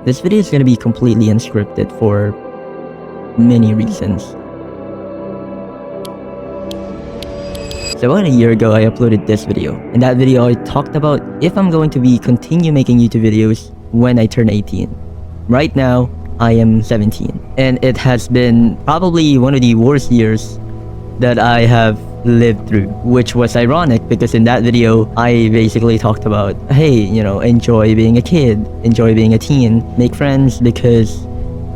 This video is going to be completely unscripted for many reasons. So about a year ago, I uploaded this video. In that video, I talked about if I'm going to continue making YouTube videos when I turn 18. Right now, I am 17. And it has been probably one of the worst years that I have lived through, which was ironic because in that video, I basically talked about, hey, enjoy being a kid, enjoy being a teen, make friends because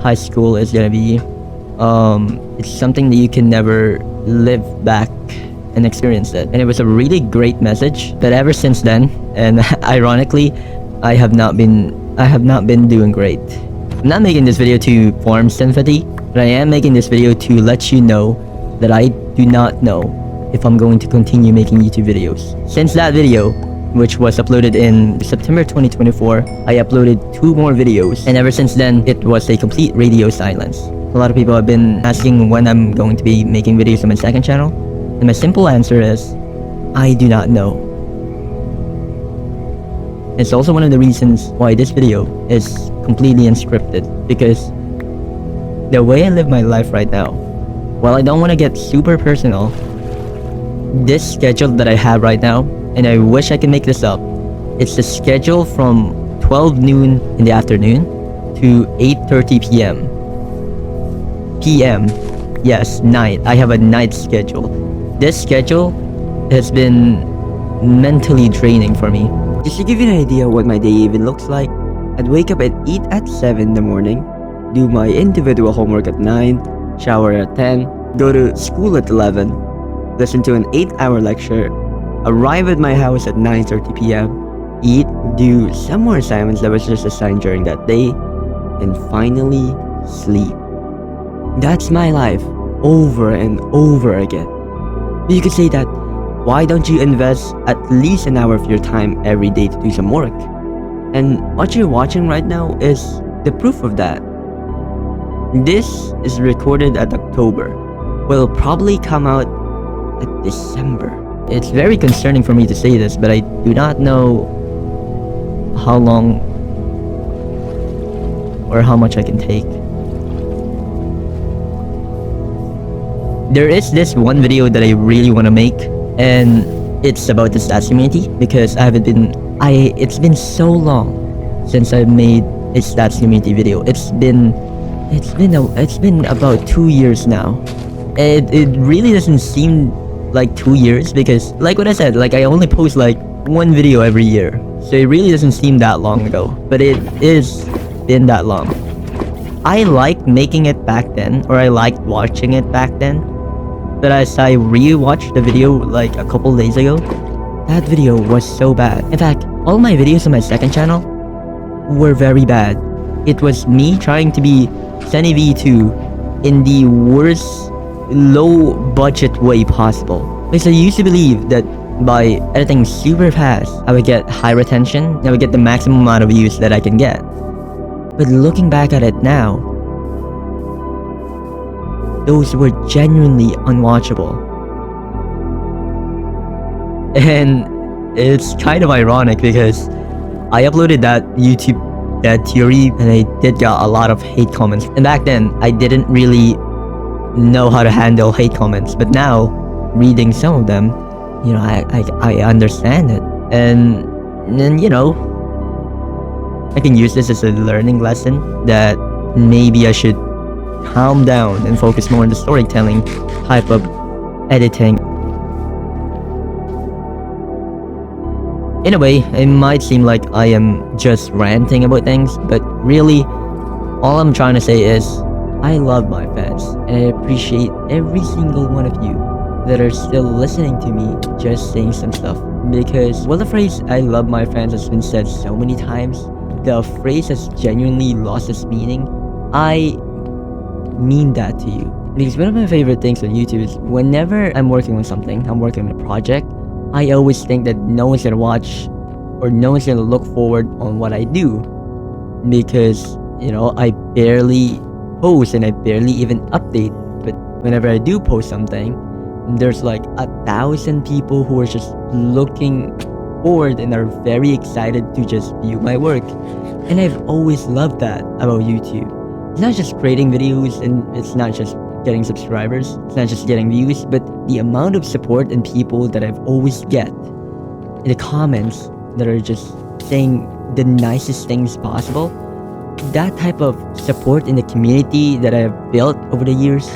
high school is gonna be, it's something that you can never live back and experience it. And it was a really great message. But ever since then, and ironically, I have not been doing great. I'm not making this video to form sympathy, but I am making this video to let you know that I do not know if I'm going to continue making YouTube videos. Since that video, which was uploaded in September 2024, I uploaded 2 more videos, and ever since then, it was a complete radio silence. A lot of people have been asking when I'm going to be making videos on my second channel, and my simple answer is, I do not know. It's also one of the reasons why this video is completely unscripted, because the way I live my life right now, while I don't want to get super personal, this schedule that I have right now, and I wish I could make this up, it's the schedule from 12 noon in the afternoon to 8:30 p.m. Yes, night. I have a night schedule. This schedule has been mentally draining for me. Just to give you an idea what my day even looks like, I'd wake up and eat at 7 in the morning, do my individual homework at 9, shower at 10, go to school at 11, listen to an 8-hour lecture, arrive at my house at 9:30 p.m, eat, do some more assignments that was just assigned during that day, and finally sleep. That's my life, over and over again. You could say that, why don't you invest at least an hour of your time every day to do some work? And what you're watching right now is the proof of that. This is recorded at October. Will probably come out at December. It's very concerning for me to say this, but I do not know how long or how much I can take. There is this one video that I really want to make, and it's about the stats community because it's been so long since I made a stats community video. It's been about 2 years now. It really doesn't seem like 2 years because, like what I said, like I only post like 1 video every year, so it really doesn't seem that long ago, but it is been that long. I liked making it back then, or I liked watching it back then, but as I rewatched the video like a couple days ago, that video was so bad. In fact, all my videos on my second channel were very bad. It was me trying to be Sunny V2 in the worst low budget way possible. Because I used to believe that by editing super fast, I would get high retention, I would get the maximum amount of views that I can get. But looking back at it now, those were genuinely unwatchable. And it's kind of ironic because I uploaded that YouTube theory and I did get a lot of hate comments. And back then, I didn't really know how to handle hate comments, but now reading some of them, I understand it, and I can use this as a learning lesson that maybe I should calm down and focus more on the storytelling type of editing. In a way, it might seem like I am just ranting about things, but really, all I'm trying to say is I love my fans, and I appreciate every single one of you that are still listening to me just saying some stuff. Because while the phrase I love my fans has been said so many times, the phrase has genuinely lost its meaning. I mean that to you. Because one of my favorite things on YouTube is whenever I'm working on something, I'm working on a project, I always think that no one's gonna watch or no one's gonna look forward on what I do. Because, I barely post and I barely even update. But whenever I do post something, there's like 1,000 people who are just looking bored and are very excited to just view my work. And I've always loved that about YouTube. It's not just creating videos, and it's not just getting subscribers, it's not just getting views, but the amount of support and people that I've always get in the comments that are just saying the nicest things possible. That type of support in the community that I've built over the years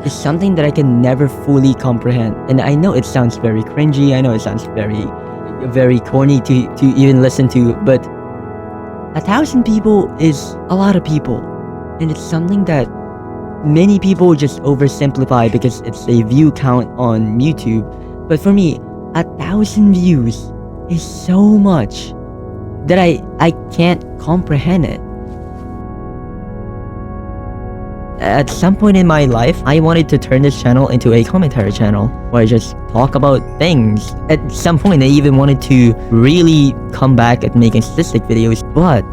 is something that I can never fully comprehend. And I know it sounds very cringy, I know it sounds very corny to even listen to, but 1,000 people is a lot of people. And it's something that many people just oversimplify because it's a view count on YouTube. But for me, 1,000 views is so much that I can't comprehend it. At some point in my life, I wanted to turn this channel into a commentary channel where I just talk about things. At some point, I even wanted to really come back at making statistic videos, but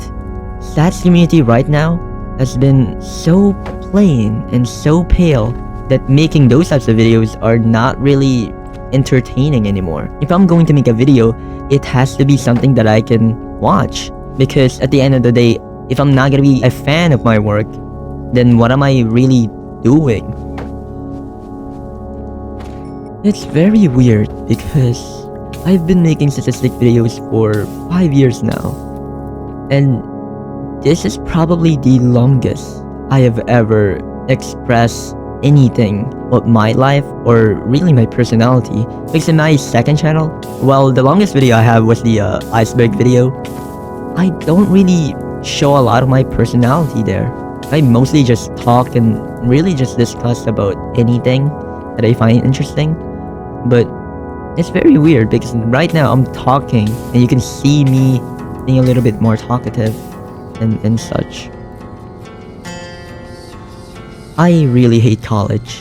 stats community right now has been so plain and so pale that making those types of videos are not really entertaining anymore. If I'm going to make a video, it has to be something that I can watch, because at the end of the day, if I'm not gonna be a fan of my work, then what am I really doing? It's very weird because I've been making statistic videos for 5 years now, and this is probably the longest I have ever expressed anything about my life or really my personality. Because in my second channel, well, the longest video I have was the iceberg video. I don't really show a lot of my personality there. I mostly just talk and really just discuss about anything that I find interesting. But it's very weird because right now I'm talking and you can see me being a little bit more talkative and such. I really hate college.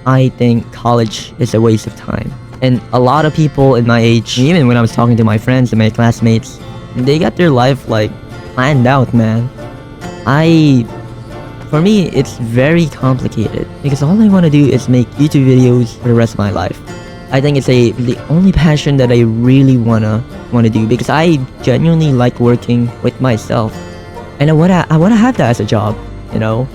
I think college is a waste of time. And a lot of people in my age, even when I was talking to my friends and my classmates, they got their life like planned out, man. For me, it's very complicated because all I want to do is make YouTube videos for the rest of my life. I think it's the only passion that I really wanna do, because I genuinely like working with myself, and I wanna have that as a job, you know.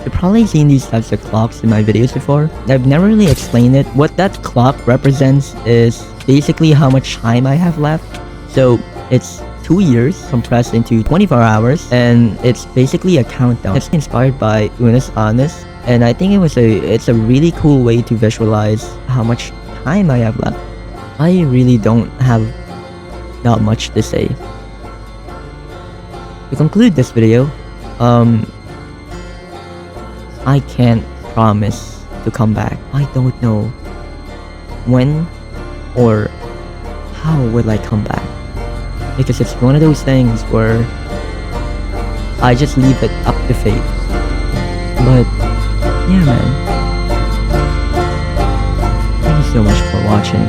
You've probably seen these types of clocks in my videos before. I've never really explained it. What that clock represents is basically how much time I have left. So it's 2 years compressed into 24 hours, and it's basically a countdown. It's inspired by Unis Honest, and I think it's a really cool way to visualize how much time I have left. I really don't have that much to say. To conclude this video, I can't promise to come back. I don't know when or how will I come back, because it's one of those things where I just leave it up to fate. But yeah, man, thank you so much for watching.